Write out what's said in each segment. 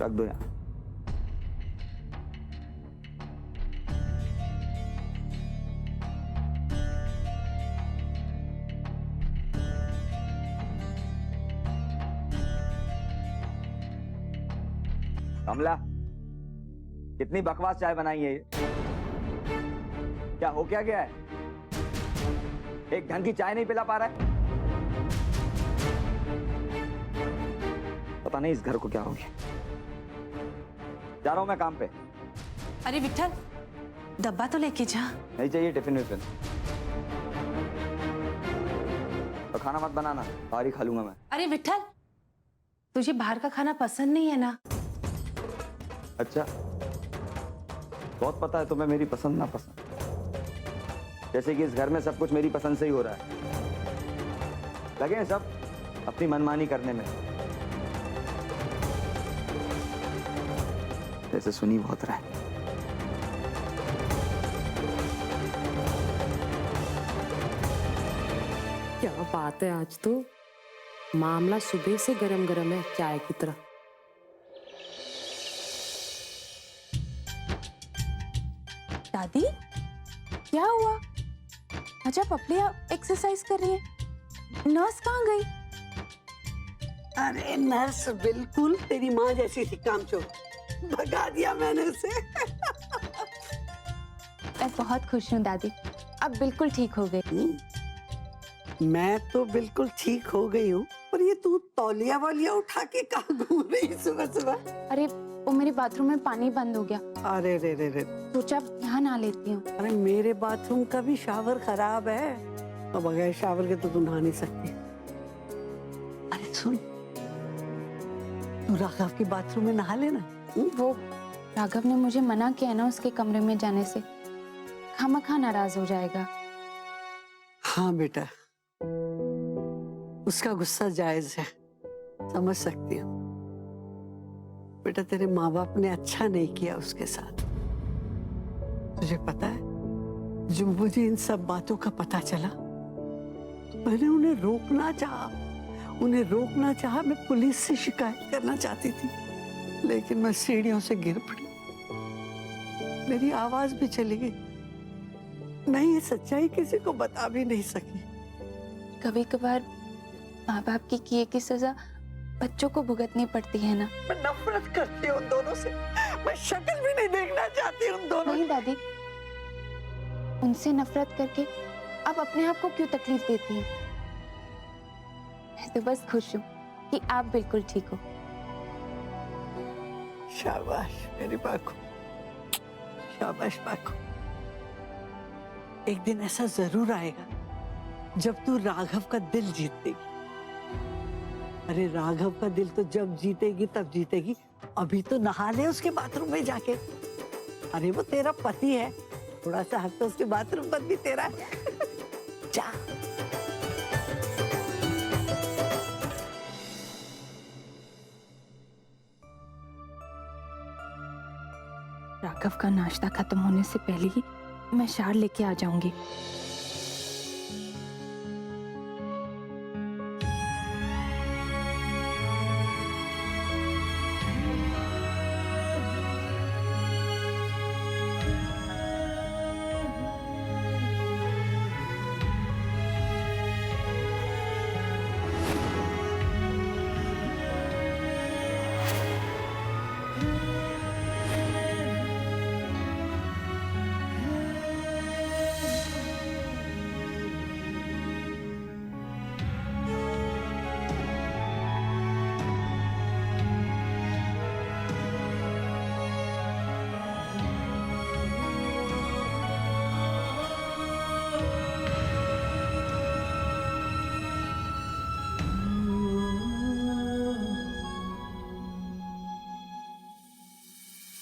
रख दो यहाँ। कमला, कितनी बकवास चाय बनाई है ये? क्या हो क्या गया है? एक ढंग की चाय नहीं पिला पा रहा है? पता नहीं इस घर को क्या हो गया। जा रहा हूं मैं काम पे। अरे विठल, डब्बा तो लेके जा। नहीं चाहिए टिफिन विफिन। तो खाना मत बनाना, बाहर ही खा लूंगा मैं। अरे विठल, तुझे बाहर का खाना पसंद नहीं है ना? अच्छा, बहुत पता है तुम्हें मेरी पसंद ना पसंद। जैसे कि इस घर में सब कुछ मेरी पसंद से ही हो रहा है। लगे हैं सब अपनी मनमानी करने में। जैसे सुनी बहुत रहा है। क्या बात है, आज तो मामला सुबह से गरम गरम है, चाय की तरह। दादी, क्या हुआ? आज आप अपने आप एक्सरसाइज कर रही हैं। नर्स कहाँ गई? अरे नर्स बिल्कुल तेरी माँ जैसी थी, कामचोर। भगा दिया मैंने उसे। मैं बहुत खुश हूँ दादी, अब बिल्कुल ठीक हो गई। मैं तो बिल्कुल ठीक हो गई हूँ, पर ये तू तौलिया वालिया उठा के कहाँ घूम रही सुबह सुबह? अरे वो मेरे बाथरूम में पानी बंद हो गया, अरे रे रे रे। सोचा यहाँ नहा लेती हूँ। अरे मेरे बाथरूम का भी शावर खराब है, तो बगैर शावर के तो तू नहा नहीं सकती। अरे सुन, तू राघव के बाथरूम में नहा लेना। वो राघव ने मुझे मना किया ना उसके कमरे में जाने से, खामखा नाराज हो जाएगा। हाँ बेटा, उसका गुस्सा जायज है, समझ सकती हूँ। बेटा तेरे माँ बाप ने अच्छा नहीं किया उसके साथ। तुझे पता है, जब मुझे इन सब बातों का पता चला तो मैंने उन्हें रोकना चाहा। मैं पुलिस से शिकायत करना चाहती थी, लेकिन मैं सीढ़ियों से गिर पड़ी, मेरी आवाज भी चली गई। मैं ये सच्चाई किसी को बता भी नहीं सकी। कभी कभार माँ बाप की किए की सजा बच्चों को भुगतनी पड़ती है ना। मैं नफरत करती हूँ उन दोनों से, मैं शक्ल भी नहीं देखना चाहती उन दोनों। नहीं दादी, उनसे नफरत करके आप अपने आप को क्यों तकलीफ देती हैं? मैं तो बस खुश हूँ कि आप बिल्कुल ठीक हो। शाबाश मेरी बाको, शाबाश बाको। एक दिन ऐसा जरूर आएगा जब तू राघव का दिल जीत देगी। अरे राघव का दिल तो जब जीतेगी तब जीतेगी, अभी तो नहा ले उसके बाथरूम में जाके। अरे वो तेरा पति है, थोड़ा सा हक तो उसके बाथरूम पर भी तेरा है। जा। राघव का नाश्ता खत्म होने से पहले ही मैं शार लेके आ जाऊंगी।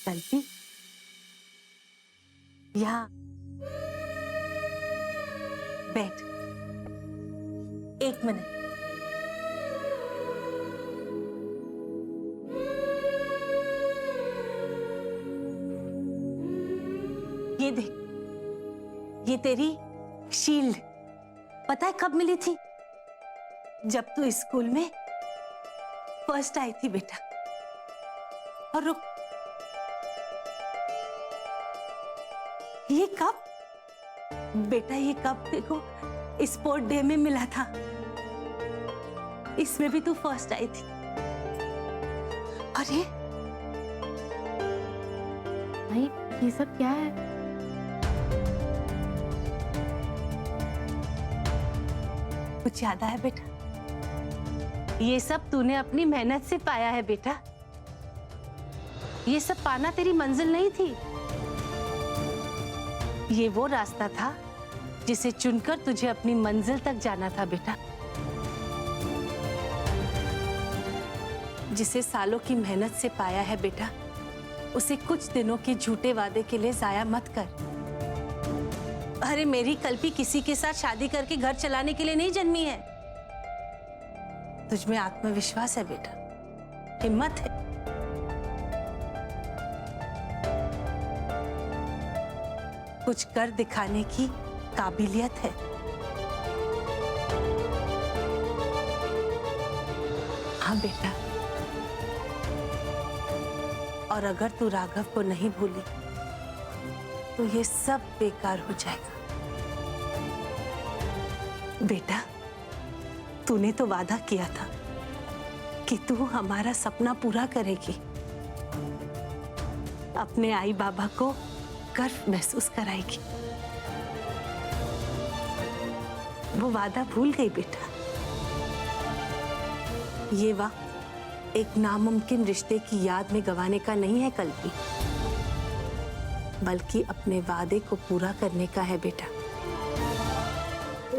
चलती यहाँ बैठ, एक मिनट। ये देख, ये तेरी शील्ड पता है कब मिली थी? जब तू स्कूल में फर्स्ट आई थी बेटा। और रुक, ये कप बेटा, ये कप देखो स्पोर्ट डे में मिला था, इसमें भी तू फर्स्ट आई थी। और ये भाई ये सब क्या है? कुछ याद आया बेटा? ये सब तूने अपनी मेहनत से पाया है बेटा। ये सब पाना तेरी मंजिल नहीं थी, ये वो रास्ता था जिसे चुनकर तुझे अपनी मंजिल तक जाना था बेटा। जिसे सालों की मेहनत से पाया है बेटा, उसे कुछ दिनों के झूठे वादे के लिए जाया मत कर। अरे मेरी कल्पी किसी के साथ शादी करके घर चलाने के लिए नहीं जन्मी है। तुझमें आत्मविश्वास है बेटा, हिम्मत है। कुछ कर दिखाने की काबिलियत है। हाँ बेटा, और अगर तू राघव को नहीं भूली तो ये सब बेकार हो जाएगा। बेटा, तूने तो वादा किया था कि तू हमारा सपना पूरा करेगी, अपने आई बाबा को गर्व महसूस कराएगी। वो वादा भूल गई बेटा। ये वक्त एक नामुमकिन रिश्ते की याद में गंवाने का नहीं है कल्पी, बल्कि अपने वादे को पूरा करने का है बेटा।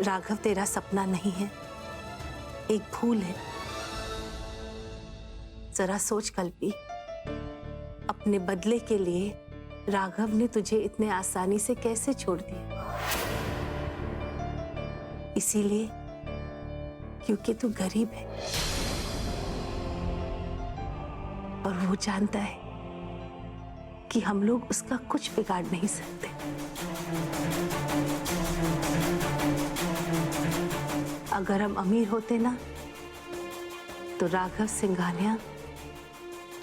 राघव तेरा सपना नहीं है, एक भूल है। जरा सोच कल्पी, अपने बदले के लिए राघव ने तुझे इतने आसानी से कैसे छोड़ दिया? इसीलिए क्योंकि तू गरीब है और वो जानता है कि हम लोग उसका कुछ बिगाड़ नहीं सकते। अगर हम अमीर होते ना, तो राघव सिंघानिया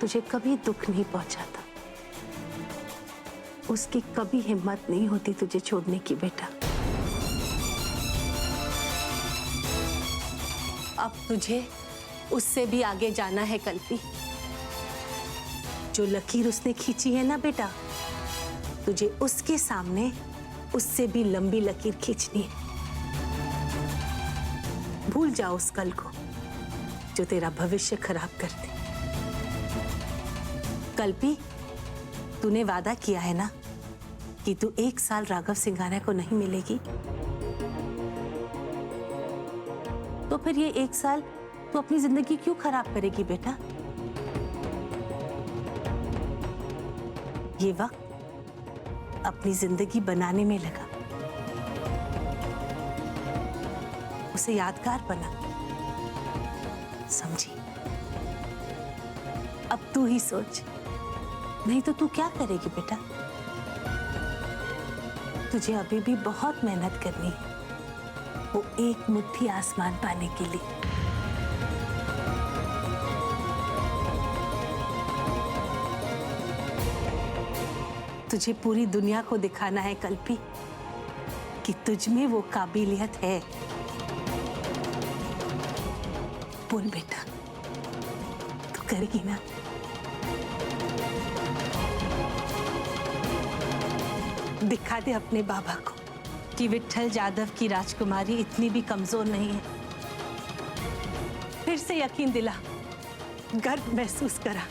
तुझे कभी दुख नहीं पहुंचाता। उसकी कभी हिम्मत नहीं होती तुझे छोड़ने की बेटा। अब तुझे उससे भी आगे जाना है कल्पी। जो लकीर उसने खींची है ना बेटा, तुझे उसके सामने उससे भी लंबी लकीर खींचनी है। भूल जाओ उस कल को जो तेरा भविष्य खराब कर दे। कल्पी, तूने वादा किया है ना कि तू 1 साल राघव सिंघानिया को नहीं मिलेगी, तो फिर ये 1 साल तू अपनी जिंदगी क्यों खराब करेगी बेटा? ये वक्त अपनी जिंदगी बनाने में लगा, उसे यादगार बना, समझी? अब तू ही सोच, नहीं तो तू क्या करेगी बेटा? तुझे अभी भी बहुत मेहनत करनी है, वो एक मुट्ठी आसमान पाने के लिए। तुझे पूरी दुनिया को दिखाना है कल्पी कि तुझ में वो काबिलियत है। बोल बेटा, तू करेगी ना? दिखा दे अपने बाबा को कि विट्ठल जाधव की राजकुमारी इतनी भी कमजोर नहीं है। फिर से यकीन दिला, गर्व महसूस करा।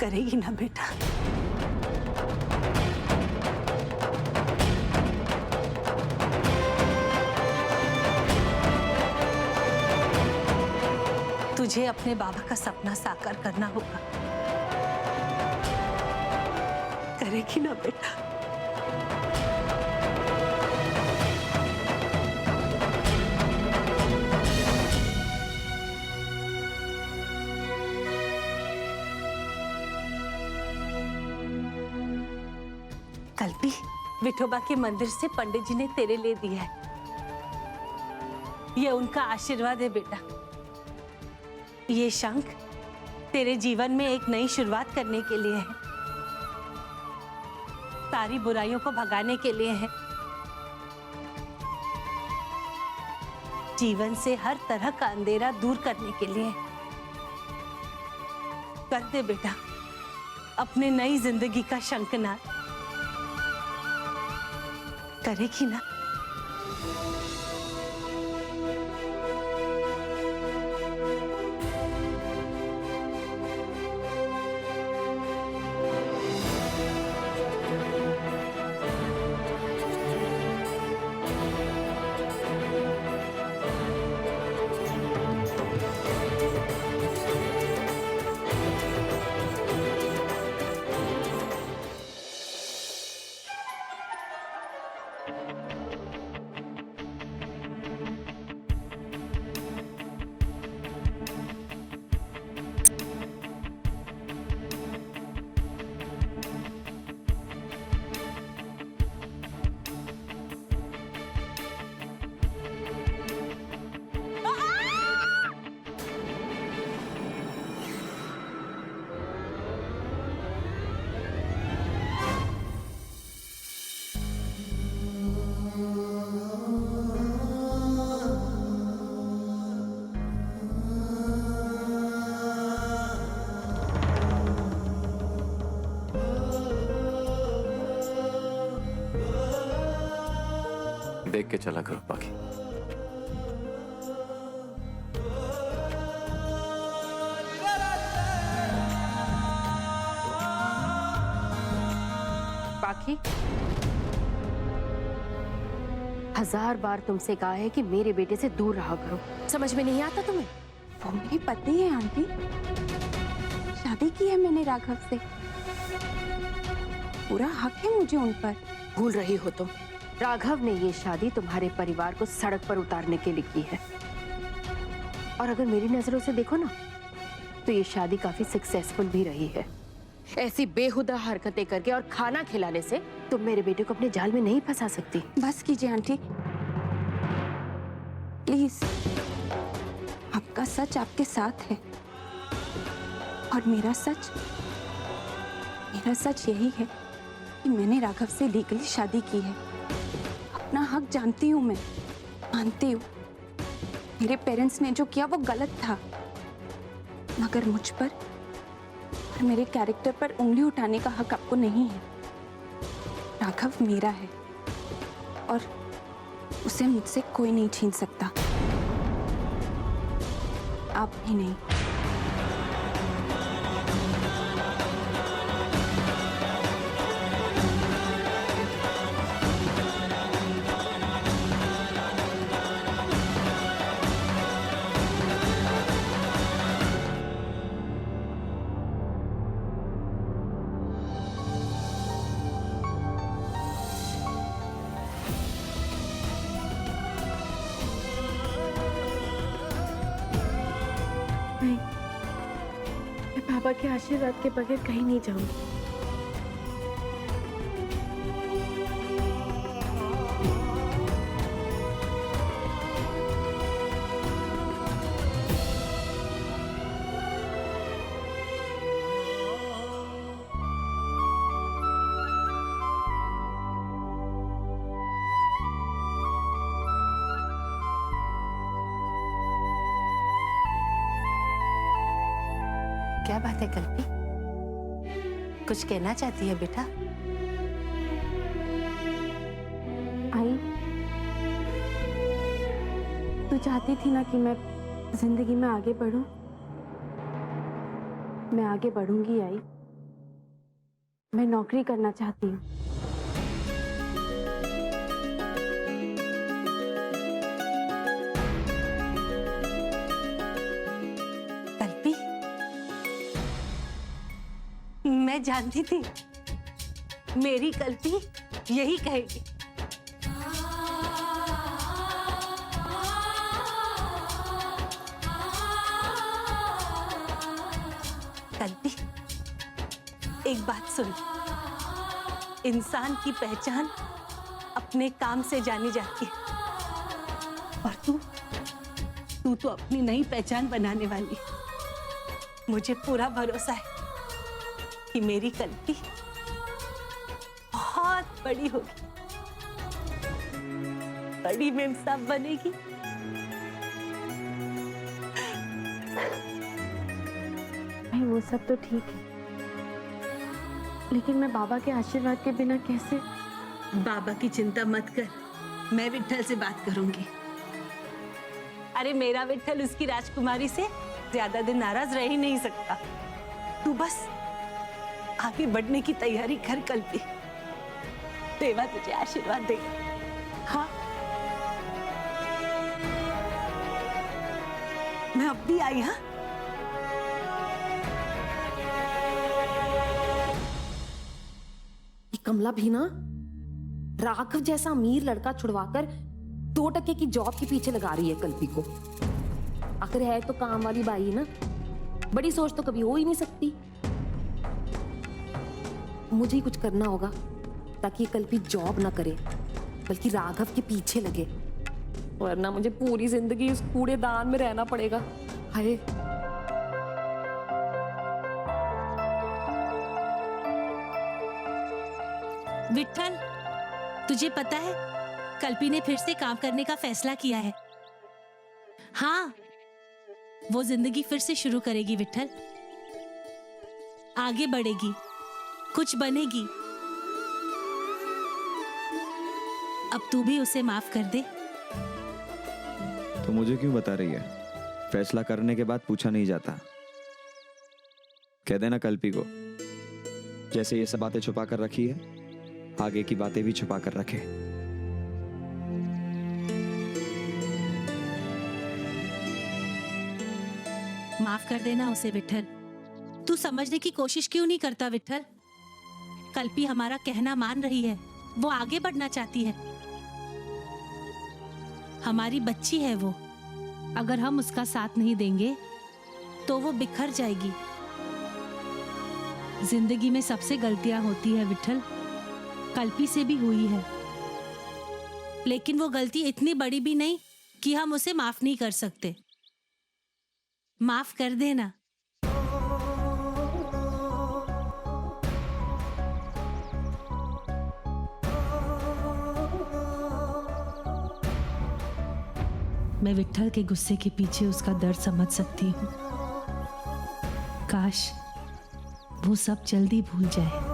करेगी ना बेटा? तुझे अपने बाबा का सपना साकार करना होगा। करेगी ना बेटा? कल्पी, विठोबा के मंदिर से पंडित जी ने तेरे लिए दिया है। ये उनका आशीर्वाद है बेटा। ये शंख तेरे जीवन में एक नई शुरुआत करने के लिए है, सारी बुराइयों को भगाने के लिए है, जीवन से हर तरह का अंधेरा दूर करने के लिए है। कर दे बेटा अपने नई जिंदगी का शंखनाद। करेगी ना? देख के चला करो बाकी। बाकी 1000 बार तुमसे कहा है कि मेरे बेटे से दूर रहा करो, समझ में नहीं आता तुम्हें? वो मेरी पत्नी है आंटी, शादी की है मैंने राघव से, पूरा हक है मुझे उन पर। भूल रही हो तुम, राघव ने ये शादी तुम्हारे परिवार को सड़क पर उतारने के लिए की है। और अगर मेरी नजरों से देखो ना, तो ये शादी काफी सक्सेसफुल भी रही है। ऐसी बेहुदा हरकतें करके और खाना खिलाने से तुम मेरे बेटे को अपने जाल में नहीं फंसा सकती। बस कीजिए आंटी प्लीज, आपका सच आपके साथ है और मेरा सच यही है कि मैंने राघव से लीगली शादी की है। अपना हक जानती हूँ, मैं मानती हूँ मेरे पेरेंट्स ने जो किया वो गलत था, मगर मुझ पर और मेरे कैरेक्टर पर उंगली उठाने का हक आपको नहीं है। राघव मेरा है और उसे मुझसे कोई नहीं छीन सकता, आप भी नहीं। मैं पापा के आशीर्वाद के बगैर कहीं नहीं जाऊंगी। क्या बात है कल्पी, कुछ कहना चाहती है बेटा? आई, तू चाहती थी ना कि मैं जिंदगी में आगे बढ़ूं, मैं आगे बढ़ूंगी आई। मैं नौकरी करना चाहती हूँ। कल्पी, मैं जानती थी मेरी कल्पी यही कहेगी। कल्पी, एक बात सुन, इंसान की पहचान अपने काम से जानी जाती है और तू तो अपनी नई पहचान बनाने वाली। मुझे पूरा भरोसा है कि मेरी कल्पी बहुत बड़ी होगी, बड़ी मेम साहब बनेगी। भाई वो सब तो ठीक है, लेकिन मैं बाबा के आशीर्वाद के बिना कैसे? बाबा की चिंता मत कर, मैं विट्ठल से बात करूंगी। अरे मेरा विट्ठल उसकी राजकुमारी से ज्यादा दिन नाराज रह ही नहीं सकता। तू बस आगे बढ़ने की तैयारी कर कल्पी, देवा तुझे आशीर्वाद देगा। हाँ, मैं अब भी आई। हाँ, ये कमला भी ना राघव जैसा अमीर लड़का छुड़वाकर 2% की जॉब के पीछे लगा रही है कल्पी को। आखिर है तो काम वाली बाई ना, बड़ी सोच तो कभी हो ही नहीं सकती। मुझे ही कुछ करना होगा ताकि ये कल्पी जॉब ना करे बल्कि राघव के पीछे लगे, वरना मुझे पूरी जिंदगी उस कूड़ेदान में रहना पड़ेगा। हाय, विट्ठल, तुझे पता है कल्पी ने फिर से काम करने का फैसला किया है। हाँ, वो जिंदगी फिर से शुरू करेगी विट्ठल, आगे बढ़ेगी, कुछ बनेगी। अब तू भी उसे माफ कर दे। तो मुझे क्यों बता रही है? फैसला करने के बाद पूछा नहीं जाता। कह देना कल्पी को, जैसे ये सब बातें छुपा कर रखी है, आगे की बातें भी छुपा कर रखे। माफ कर देना उसे विट्ठल। तू समझने की कोशिश क्यों नहीं करता विट्ठल? कल्पी हमारा कहना मान रही है, वो आगे बढ़ना चाहती है। हमारी बच्ची है वो, अगर हम उसका साथ नहीं देंगे तो वो बिखर जाएगी। जिंदगी में सबसे गलतियां होती है विट्ठल, कल्पी से भी हुई है, लेकिन वो गलती इतनी बड़ी भी नहीं कि हम उसे माफ नहीं कर सकते। माफ कर देना। मैं विट्ठल के गुस्से के पीछे उसका दर्द समझ सकती हूँ। काश वो सब जल्दी भूल जाए।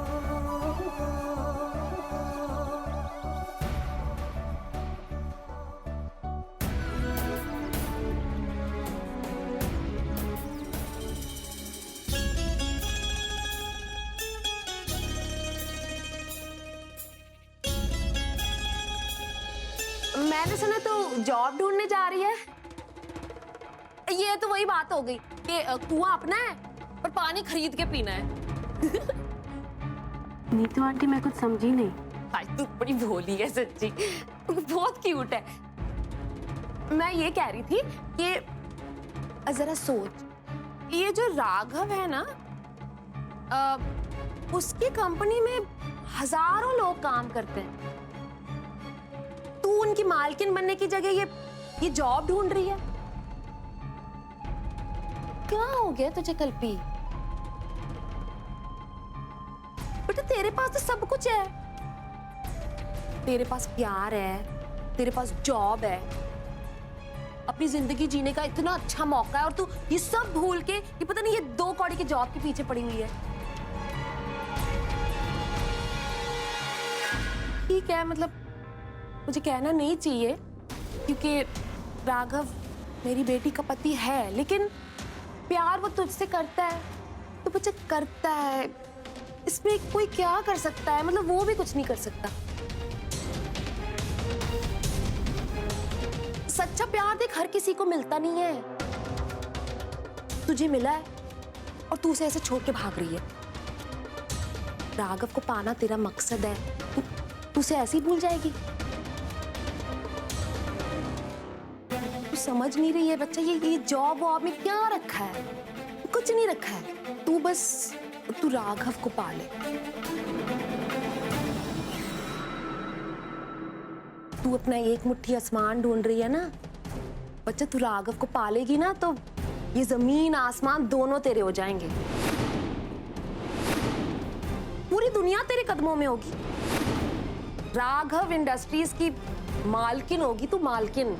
मैंने सुना तो जॉब ढूंढने जा रही है। ये तो वही बात हो गई कि कुआं अपना है और पानी खरीद के पीना है। नीतू आंटी, मैं कुछ समझी नहीं। आज तू बड़ी भोली है सच्ची, बहुत क्यूट है। मैं ये कह रही थी कि जरा सोच, ये जो राघव है ना, उसकी कंपनी में हजारों लोग काम करते हैं। तू उनकी मालकिन बनने की जगह ये जॉब ढूंढ रही है। क्या हो गया तुझे कल्पी? बेटा तेरे पास तो सब कुछ है, तेरे पास प्यार है, तेरे पास जॉब है, अपनी जिंदगी जीने का इतना अच्छा मौका है, और तू ये सब भूल के ये पता नहीं ये 2 कौड़ी की जॉब के पीछे पड़ी हुई है। ठीक है, मतलब मुझे कहना नहीं चाहिए क्योंकि राघव मेरी बेटी का पति है, लेकिन प्यार वो तुझसे करता है तो मुझे करता है, इसमें कोई क्या कर सकता है? मतलब वो भी कुछ नहीं कर सकता। सच्चा प्यार देख हर किसी को मिलता नहीं है। तुझे मिला है और तू उसे ऐसे छोड़ के भाग रही है। राघव को पाना तेरा मकसद है, तू उसे ऐसे ही भूल जाएगी? समझ नहीं रही है बच्चा, ये जॉब वॉब में क्या रखा है? कुछ नहीं रखा है। तू राघव को पाले। तू अपना एक मुट्ठी आसमान ढूंढ रही है ना बच्चा, तू राघव को पालेगी ना तो ये जमीन आसमान दोनों तेरे हो जाएंगे। पूरी दुनिया तेरे कदमों में होगी। राघव इंडस्ट्रीज की मालकिन होगी तू, मालकिन।